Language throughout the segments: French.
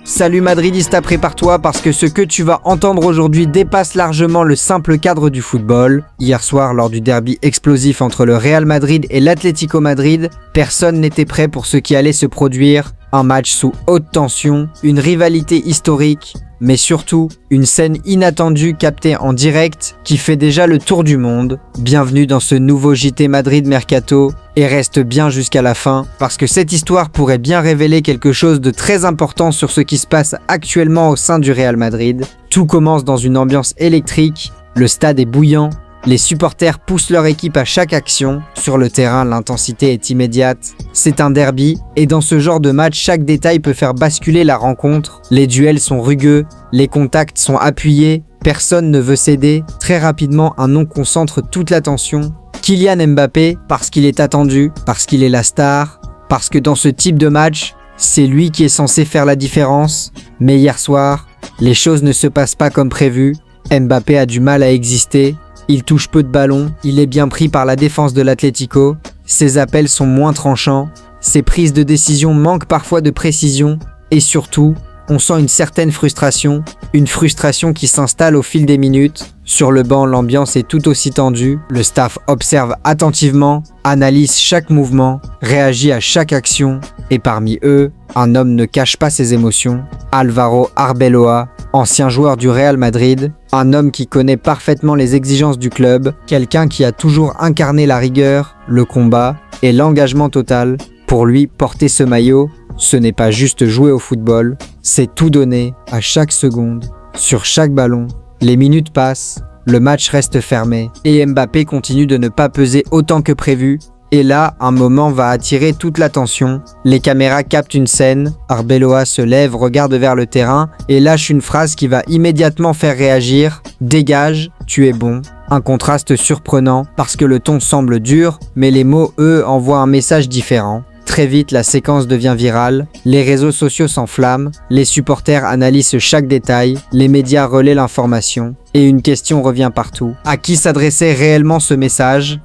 Salut Madridista, prépare-toi parce que ce que tu vas entendre aujourd'hui dépasse largement le simple cadre du football. Hier soir, lors du derby explosif entre le Real Madrid et l'Atlético Madrid, personne n'était prêt pour ce qui allait se produire. Un match sous haute tension, une rivalité historique, mais surtout une scène inattendue captée en direct qui fait déjà le tour du monde. Bienvenue dans ce nouveau JT Madrid Mercato et reste bien jusqu'à la fin parce que cette histoire pourrait bien révéler quelque chose de très important sur ce qui se passe actuellement au sein du Real Madrid. Tout commence dans une ambiance électrique, le stade est bouillant. Les supporters poussent leur équipe à chaque action. Sur le terrain, l'intensité est immédiate. C'est un derby, et dans ce genre de match, chaque détail peut faire basculer la rencontre. Les duels sont rugueux, les contacts sont appuyés, personne ne veut céder. Très rapidement, un nom concentre toute l'attention. Kylian Mbappé, parce qu'il est attendu, parce qu'il est la star, parce que dans ce type de match, c'est lui qui est censé faire la différence. Mais hier soir, les choses ne se passent pas comme prévu. Mbappé a du mal à exister. Il touche peu de ballons, il est bien pris par la défense de l'Atlético, ses appels sont moins tranchants, ses prises de décision manquent parfois de précision, et surtout, on sent une certaine frustration, une frustration qui s'installe au fil des minutes. Sur le banc, l'ambiance est tout aussi tendue, le staff observe attentivement, analyse chaque mouvement, réagit à chaque action, et parmi eux, un homme ne cache pas ses émotions, Álvaro Arbeloa, ancien joueur du Real Madrid, un homme qui connaît parfaitement les exigences du club, quelqu'un qui a toujours incarné la rigueur, le combat et l'engagement total. Pour lui, porter ce maillot, ce n'est pas juste jouer au football, c'est tout donner à chaque seconde, sur chaque ballon. Les minutes passent, le match reste fermé et Mbappé continue de ne pas peser autant que prévu. Et là, un moment va attirer toute l'attention. Les caméras captent une scène, Arbeloa se lève, regarde vers le terrain et lâche une phrase qui va immédiatement faire réagir. « Dégage, tu es bon ». Un contraste surprenant parce que le ton semble dur, mais les mots, eux, envoient un message différent. Très vite, la séquence devient virale, les réseaux sociaux s'enflamment, les supporters analysent chaque détail, les médias relaient l'information et une question revient partout. À qui s'adressait réellement ce message ?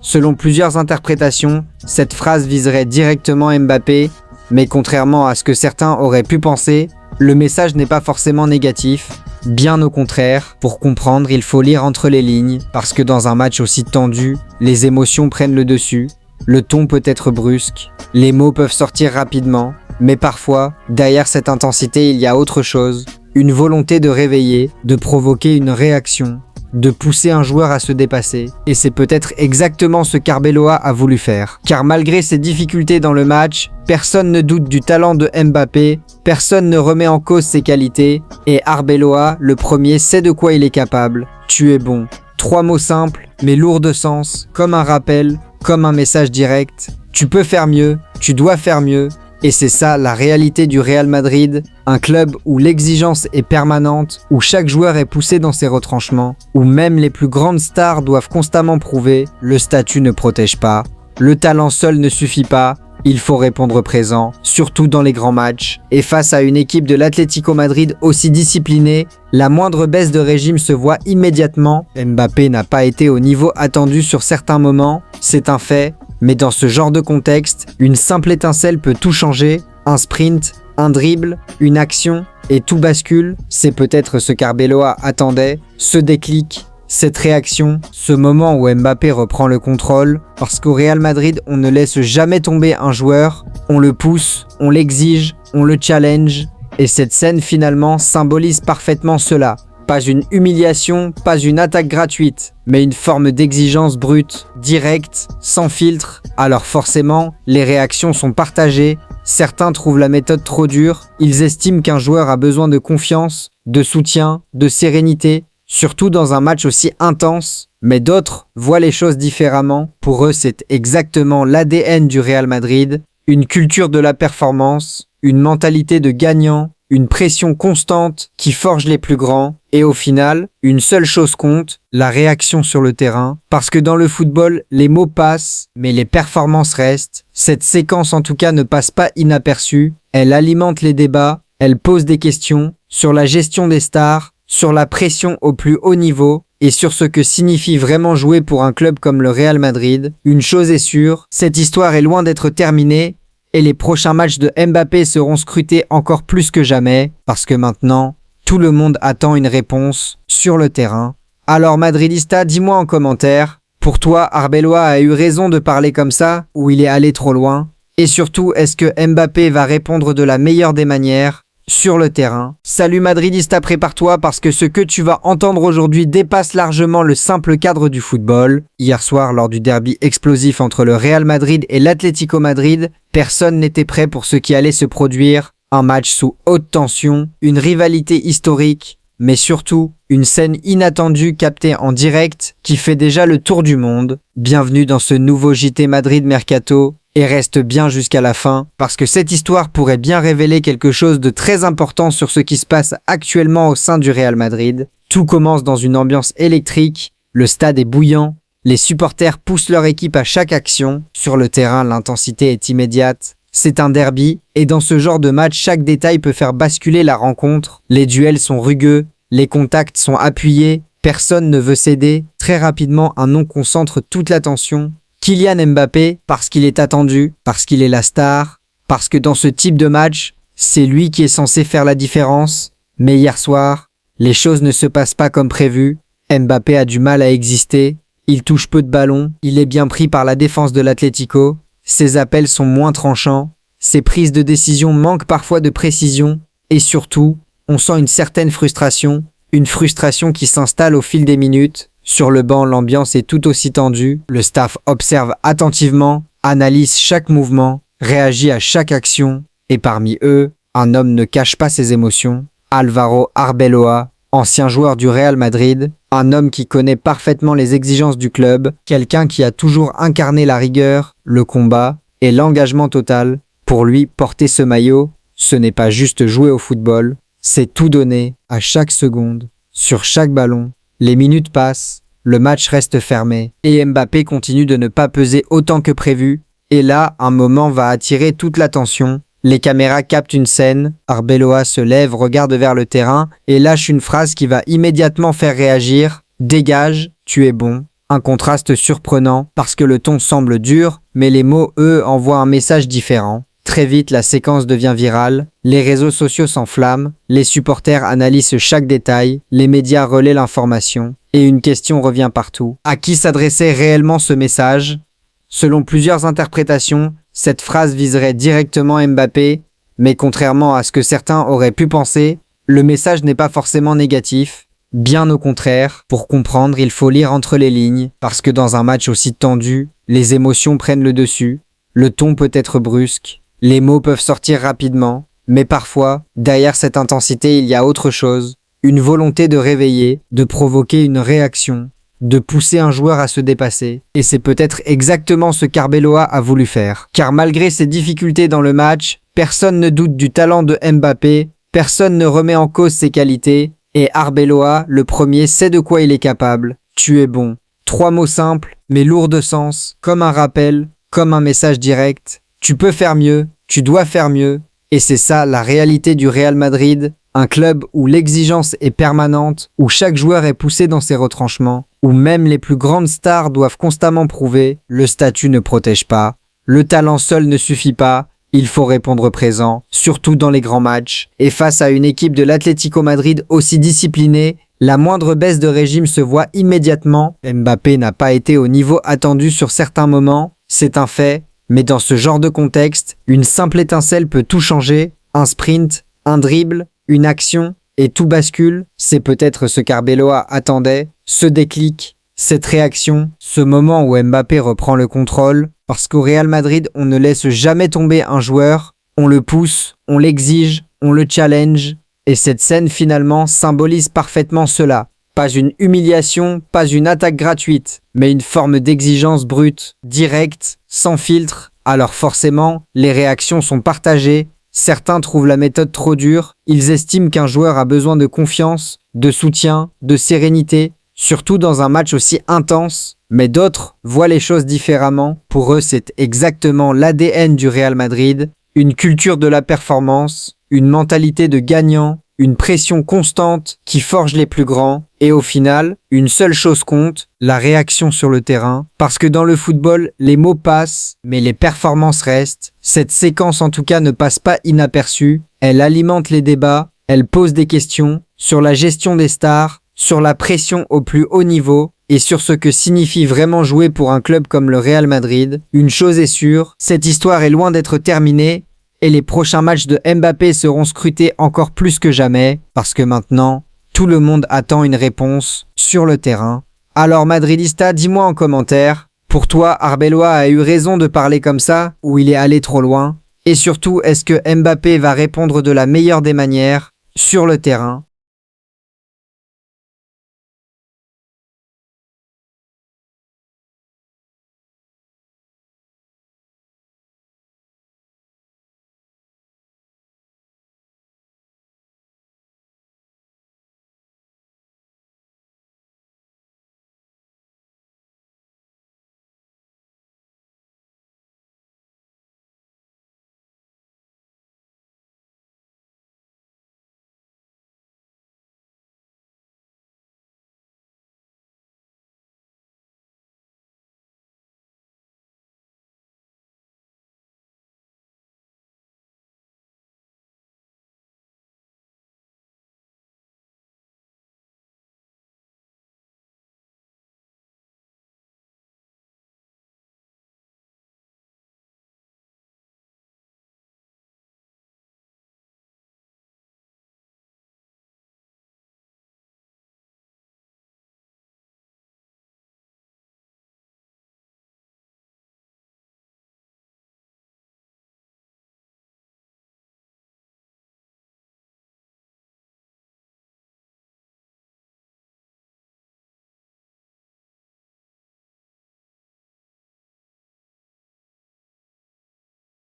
Selon plusieurs interprétations, cette phrase viserait directement Mbappé, mais contrairement à ce que certains auraient pu penser, le message n'est pas forcément négatif. Bien au contraire, pour comprendre, il faut lire entre les lignes, parce que dans un match aussi tendu, les émotions prennent le dessus, le ton peut être brusque, les mots peuvent sortir rapidement, mais parfois, derrière cette intensité, il y a autre chose, une volonté de réveiller, de provoquer une réaction, de pousser un joueur à se dépasser. Et c'est peut-être exactement ce qu'Arbeloa a voulu faire. Car malgré ses difficultés dans le match, personne ne doute du talent de Mbappé, personne ne remet en cause ses qualités, et Arbeloa, le premier, sait de quoi il est capable. Tu es bon. 3 mots simples, mais lourds de sens, comme un rappel, comme un message direct. Tu peux faire mieux, tu dois faire mieux. Et c'est ça la réalité du Real Madrid, un club où l'exigence est permanente, où chaque joueur est poussé dans ses retranchements, où même les plus grandes stars doivent constamment prouver, le statut ne protège pas, le talent seul ne suffit pas, il faut répondre présent, surtout dans les grands matchs. Et face à une équipe de l'Atlético Madrid aussi disciplinée, la moindre baisse de régime se voit immédiatement. Mbappé n'a pas été au niveau attendu sur certains moments, c'est un fait. Mais dans ce genre de contexte, une simple étincelle peut tout changer, un sprint, un dribble, une action, et tout bascule. C'est peut-être ce qu'Arbeloa attendait, ce déclic, cette réaction, ce moment où Mbappé reprend le contrôle, parce qu'au Real Madrid, on ne laisse jamais tomber un joueur, on le pousse, on l'exige, on le challenge, et cette scène finalement symbolise parfaitement cela. Pas une humiliation, pas une attaque gratuite, mais une forme d'exigence brute, directe, sans filtre. Alors forcément, les réactions sont partagées. Certains trouvent la méthode trop dure. Ils estiment qu'un joueur a besoin de confiance, de soutien, de sérénité, surtout dans un match aussi intense. Mais d'autres voient les choses différemment. Pour eux, c'est exactement l'ADN du Real Madrid, une culture de la performance, une mentalité de gagnant, une pression constante qui forge les plus grands, et au final, une seule chose compte, la réaction sur le terrain, parce que dans le football, les mots passent, mais les performances restent. Cette séquence en tout cas ne passe pas inaperçue, elle alimente les débats, elle pose des questions sur la gestion des stars, sur la pression au plus haut niveau, et sur ce que signifie vraiment jouer pour un club comme le Real Madrid. Une chose est sûre, cette histoire est loin d'être terminée, et les prochains matchs de Mbappé seront scrutés encore plus que jamais, parce que maintenant, tout le monde attend une réponse sur le terrain. Alors Madridista, dis-moi en commentaire, pour toi, Arbeloa a eu raison de parler comme ça, ou il est allé trop loin? Et surtout, est-ce que Mbappé va répondre de la meilleure des manières sur le terrain? Salut Madridista, prépare-toi parce que ce que tu vas entendre aujourd'hui dépasse largement le simple cadre du football. Hier soir, lors du derby explosif entre le Real Madrid et l'Atlético Madrid, personne n'était prêt pour ce qui allait se produire. Un match sous haute tension, une rivalité historique, mais surtout une scène inattendue captée en direct qui fait déjà le tour du monde. Bienvenue dans ce nouveau JT Madrid Mercato. Et reste bien jusqu'à la fin, parce que cette histoire pourrait bien révéler quelque chose de très important sur ce qui se passe actuellement au sein du Real Madrid. Tout commence dans une ambiance électrique, le stade est bouillant, les supporters poussent leur équipe à chaque action, sur le terrain l'intensité est immédiate. C'est un derby, et dans ce genre de match, chaque détail peut faire basculer la rencontre. Les duels sont rugueux, les contacts sont appuyés, personne ne veut céder. Très rapidement, un nom concentre toute l'attention. Kylian Mbappé, parce qu'il est attendu, parce qu'il est la star, parce que dans ce type de match, c'est lui qui est censé faire la différence. Mais hier soir, les choses ne se passent pas comme prévu. Mbappé a du mal à exister, il touche peu de ballons, il est bien pris par la défense de l'Atlético, ses appels sont moins tranchants, ses prises de décision manquent parfois de précision, et surtout, on sent une certaine frustration, une frustration qui s'installe au fil des minutes. Sur le banc, l'ambiance est tout aussi tendue, le staff observe attentivement, analyse chaque mouvement, réagit à chaque action, et parmi eux, un homme ne cache pas ses émotions, Álvaro Arbeloa, ancien joueur du Real Madrid, un homme qui connaît parfaitement les exigences du club, quelqu'un qui a toujours incarné la rigueur, le combat et l'engagement total. Pour lui, porter ce maillot, ce n'est pas juste jouer au football, c'est tout donner, à chaque seconde, sur chaque ballon. Les minutes passent, le match reste fermé, et Mbappé continue de ne pas peser autant que prévu, et là, un moment va attirer toute l'attention. Les caméras captent une scène, Arbeloa se lève, regarde vers le terrain, et lâche une phrase qui va immédiatement faire réagir. « Dégage, tu es bon ». Un contraste surprenant, parce que le ton semble dur, mais les mots, eux, envoient un message différent. Très vite, la séquence devient virale, les réseaux sociaux s'enflamment, les supporters analysent chaque détail, les médias relaient l'information, et une question revient partout. À qui s'adressait réellement ce message? Selon plusieurs interprétations, cette phrase viserait directement Mbappé, mais contrairement à ce que certains auraient pu penser, le message n'est pas forcément négatif. Bien au contraire, pour comprendre, il faut lire entre les lignes, parce que dans un match aussi tendu, les émotions prennent le dessus, le ton peut être brusque, les mots peuvent sortir rapidement, mais parfois, derrière cette intensité, il y a autre chose, une volonté de réveiller, de provoquer une réaction, de pousser un joueur à se dépasser. Et c'est peut-être exactement ce qu'Arbeloa a voulu faire. Car malgré ses difficultés dans le match, personne ne doute du talent de Mbappé, personne ne remet en cause ses qualités, et Arbeloa, le premier, sait de quoi il est capable. Tu es bon. 3 mots simples, mais lourds de sens, comme un rappel, comme un message direct. Tu peux faire mieux, tu dois faire mieux, et c'est ça la réalité du Real Madrid, un club où l'exigence est permanente, où chaque joueur est poussé dans ses retranchements, où même les plus grandes stars doivent constamment prouver, le statut ne protège pas, le talent seul ne suffit pas, il faut répondre présent, surtout dans les grands matchs, et face à une équipe de l'Atlético Madrid aussi disciplinée, la moindre baisse de régime se voit immédiatement. Mbappé n'a pas été au niveau attendu sur certains moments, c'est un fait. Mais dans ce genre de contexte, une simple étincelle peut tout changer, un sprint, un dribble, une action, et tout bascule. C'est peut-être ce qu'Arbeloa attendait, ce déclic, cette réaction, ce moment où Mbappé reprend le contrôle, parce qu'au Real Madrid, on ne laisse jamais tomber un joueur, on le pousse, on l'exige, on le challenge, et cette scène finalement symbolise parfaitement cela. Pas une humiliation, pas une attaque gratuite, mais une forme d'exigence brute, directe, sans filtre. Alors forcément, les réactions sont partagées. Certains trouvent la méthode trop dure. Ils estiment qu'un joueur a besoin de confiance, de soutien, de sérénité, surtout dans un match aussi intense. Mais d'autres voient les choses différemment. Pour eux, c'est exactement l'ADN du Real Madrid. Une culture de la performance, une mentalité de gagnant, une pression constante qui forge les plus grands. Et au final, une seule chose compte, la réaction sur le terrain. Parce que dans le football, les mots passent, mais les performances restent. Cette séquence en tout cas ne passe pas inaperçue. Elle alimente les débats, elle pose des questions sur la gestion des stars, sur la pression au plus haut niveau et sur ce que signifie vraiment jouer pour un club comme le Real Madrid. Une chose est sûre, cette histoire est loin d'être terminée et les prochains matchs de Mbappé seront scrutés encore plus que jamais parce que maintenant, tout le monde attend une réponse sur le terrain. Alors Madridista, dis-moi en commentaire, pour toi, Arbeloa a eu raison de parler comme ça ou il est allé trop loin? Et surtout, est-ce que Mbappé va répondre de la meilleure des manières sur le terrain?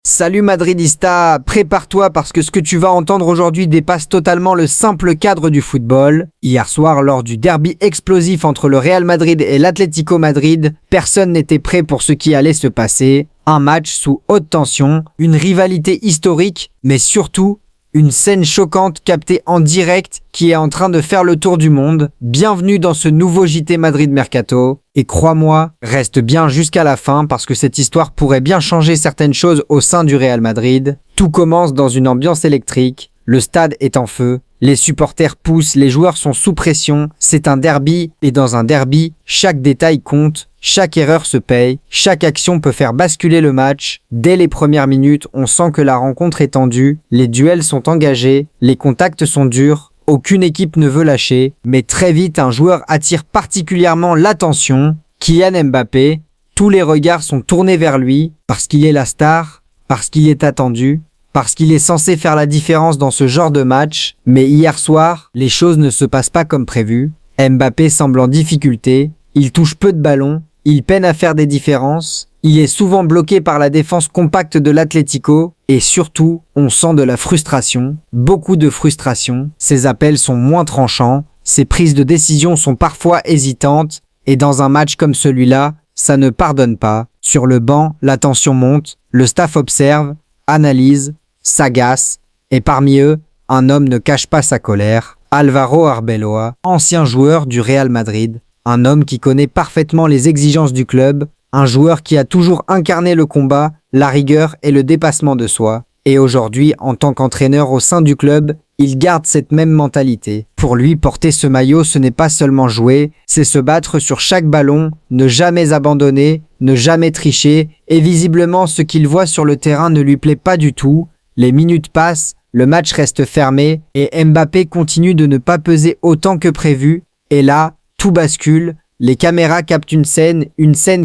Salut Madridista, prépare-toi parce que ce que tu vas entendre aujourd'hui dépasse totalement le simple cadre du football. Hier soir, lors du derby explosif entre le Real Madrid et l'Atlético Madrid, personne n'était prêt pour ce qui allait se passer. Un match sous haute tension, une rivalité historique, mais surtout une scène choquante captée en direct qui est en train de faire le tour du monde. Bienvenue dans ce nouveau JT Madrid Mercato. Et crois-moi, reste bien jusqu'à la fin parce que cette histoire pourrait bien changer certaines choses au sein du Real Madrid. Tout commence dans une ambiance électrique. Le stade est en feu. Les supporters poussent, les joueurs sont sous pression. C'est un derby et dans un derby, chaque détail compte. Chaque erreur se paye, chaque action peut faire basculer le match. Dès les premières minutes, on sent que la rencontre est tendue, les duels sont engagés, les contacts sont durs, aucune équipe ne veut lâcher. Mais très vite, un joueur attire particulièrement l'attention, Kylian Mbappé. Tous les regards sont tournés vers lui, parce qu'il est la star, parce qu'il est attendu, parce qu'il est censé faire la différence dans ce genre de match. Mais hier soir, les choses ne se passent pas comme prévu. Mbappé semble en difficulté, il touche peu de ballons, il peine à faire des différences, il est souvent bloqué par la défense compacte de l'Atlético et surtout, on sent de la frustration, beaucoup de frustration. Ses appels sont moins tranchants, ses prises de décision sont parfois hésitantes et dans un match comme celui-là, ça ne pardonne pas. Sur le banc, la tension monte, le staff observe, analyse, s'agace et parmi eux, un homme ne cache pas sa colère. Álvaro Arbeloa, ancien joueur du Real Madrid. Un homme qui connaît parfaitement les exigences du club, un joueur qui a toujours incarné le combat, la rigueur et le dépassement de soi. Et aujourd'hui, en tant qu'entraîneur au sein du club, il garde cette même mentalité. Pour lui, porter ce maillot, ce n'est pas seulement jouer, c'est se battre sur chaque ballon, ne jamais abandonner, ne jamais tricher, et visiblement ce qu'il voit sur le terrain ne lui plaît pas du tout. Les minutes passent, le match reste fermé, et Mbappé continue de ne pas peser autant que prévu, et là, tout bascule, les caméras captent une scène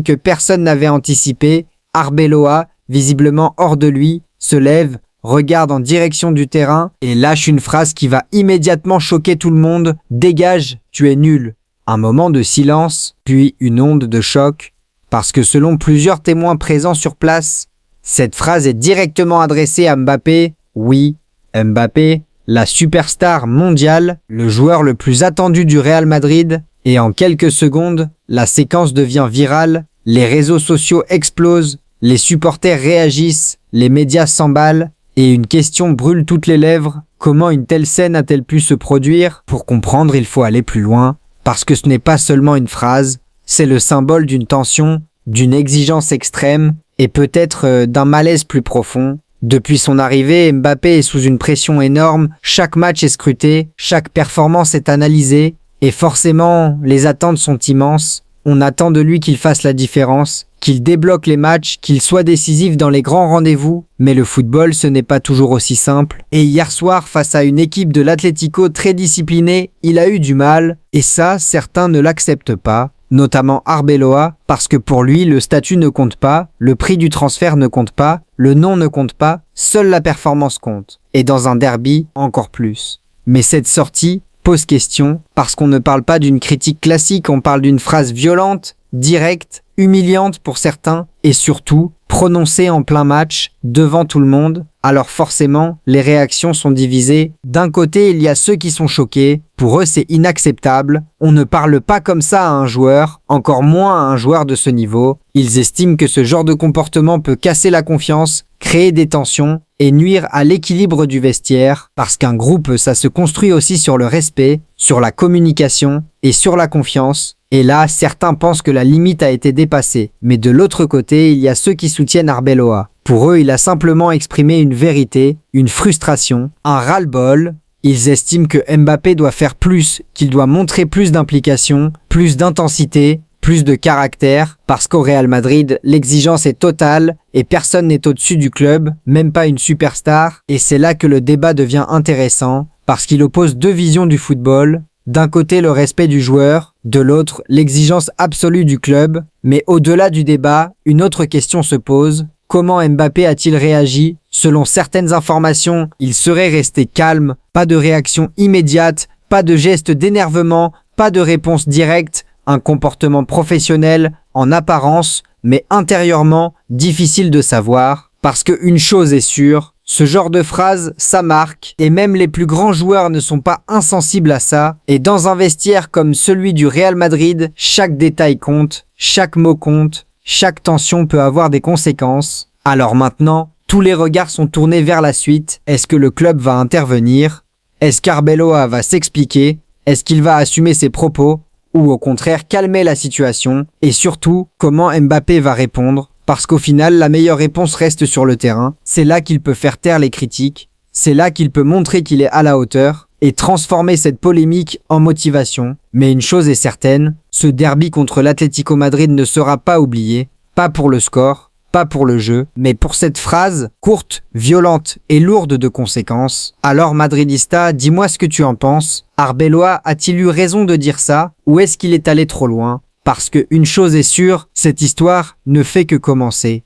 que personne n'avait anticipée. Arbeloa, visiblement hors de lui, se lève, regarde en direction du terrain et lâche une phrase qui va immédiatement choquer tout le monde. « Dégage, tu es nul !» Un moment de silence, puis une onde de choc, parce que selon plusieurs témoins présents sur place, cette phrase est directement adressée à Mbappé. Oui, Mbappé, la superstar mondiale, le joueur le plus attendu du Real Madrid. Et en quelques secondes, la séquence devient virale, les réseaux sociaux explosent, les supporters réagissent, les médias s'emballent, et une question brûle toutes les lèvres. Comment une telle scène a-t-elle pu se produire? Pour comprendre, il faut aller plus loin, parce que ce n'est pas seulement une phrase, c'est le symbole d'une tension, d'une exigence extrême et peut-être d'un malaise plus profond. Depuis son arrivée, Mbappé est sous une pression énorme, chaque match est scruté, chaque performance est analysée, et forcément, les attentes sont immenses. On attend de lui qu'il fasse la différence, qu'il débloque les matchs, qu'il soit décisif dans les grands rendez-vous, mais le football ce n'est pas toujours aussi simple. Et hier soir, face à une équipe de l'Atlético très disciplinée, il a eu du mal, et ça, certains ne l'acceptent pas. Notamment Arbeloa, parce que pour lui, le statut ne compte pas, le prix du transfert ne compte pas, le nom ne compte pas, seule la performance compte. Et dans un derby, encore plus. Mais cette sortie pose question, parce qu'on ne parle pas d'une critique classique, on parle d'une phrase violente, directe, humiliante pour certains, et surtout, prononcée en plein match, devant tout le monde. Alors forcément, les réactions sont divisées. D'un côté, il y a ceux qui sont choqués. Pour eux, c'est inacceptable. On ne parle pas comme ça à un joueur, encore moins à un joueur de ce niveau. Ils estiment que ce genre de comportement peut casser la confiance, créer des tensions et nuire à l'équilibre du vestiaire, parce qu'un groupe, ça se construit aussi sur le respect, sur la communication et sur la confiance. Et là, certains pensent que la limite a été dépassée. Mais de l'autre côté, il y a ceux qui soutiennent Arbeloa. Pour eux, il a simplement exprimé une vérité, une frustration, un ras-le-bol. Ils estiment que Mbappé doit faire plus, qu'il doit montrer plus d'implication, plus d'intensité, plus de caractère, parce qu'au Real Madrid, l'exigence est totale et personne n'est au-dessus du club, même pas une superstar. Et c'est là que le débat devient intéressant, parce qu'il oppose deux visions du football. D'un côté, le respect du joueur, de l'autre, l'exigence absolue du club. Mais au-delà du débat, une autre question se pose. Comment Mbappé a-t-il réagi? Selon certaines informations, il serait resté calme, pas de réaction immédiate, pas de geste d'énervement, pas de réponse directe, un comportement professionnel en apparence, mais intérieurement difficile de savoir. Parce qu'une chose est sûre, ce genre de phrase, ça marque, et même les plus grands joueurs ne sont pas insensibles à ça, et dans un vestiaire comme celui du Real Madrid, chaque détail compte, chaque mot compte, chaque tension peut avoir des conséquences. Alors maintenant, tous les regards sont tournés vers la suite. Est-ce que le club va intervenir? Est-ce qu'Arbeloa va s'expliquer? Est-ce qu'il va assumer ses propos? Ou au contraire calmer la situation? Et surtout, comment Mbappé va répondre? Parce qu'au final, la meilleure réponse reste sur le terrain. C'est là qu'il peut faire taire les critiques. C'est là qu'il peut montrer qu'il est à la hauteur et transformer cette polémique en motivation. Mais une chose est certaine, ce derby contre l'Atlético Madrid ne sera pas oublié. Pas pour le score, pas pour le jeu, mais pour cette phrase courte, violente et lourde de conséquences. Alors Madridista, dis-moi ce que tu en penses. Arbeloa a-t-il eu raison de dire ça, ou est-ce qu'il est allé trop loin? Parce qu'une chose est sûre, cette histoire ne fait que commencer.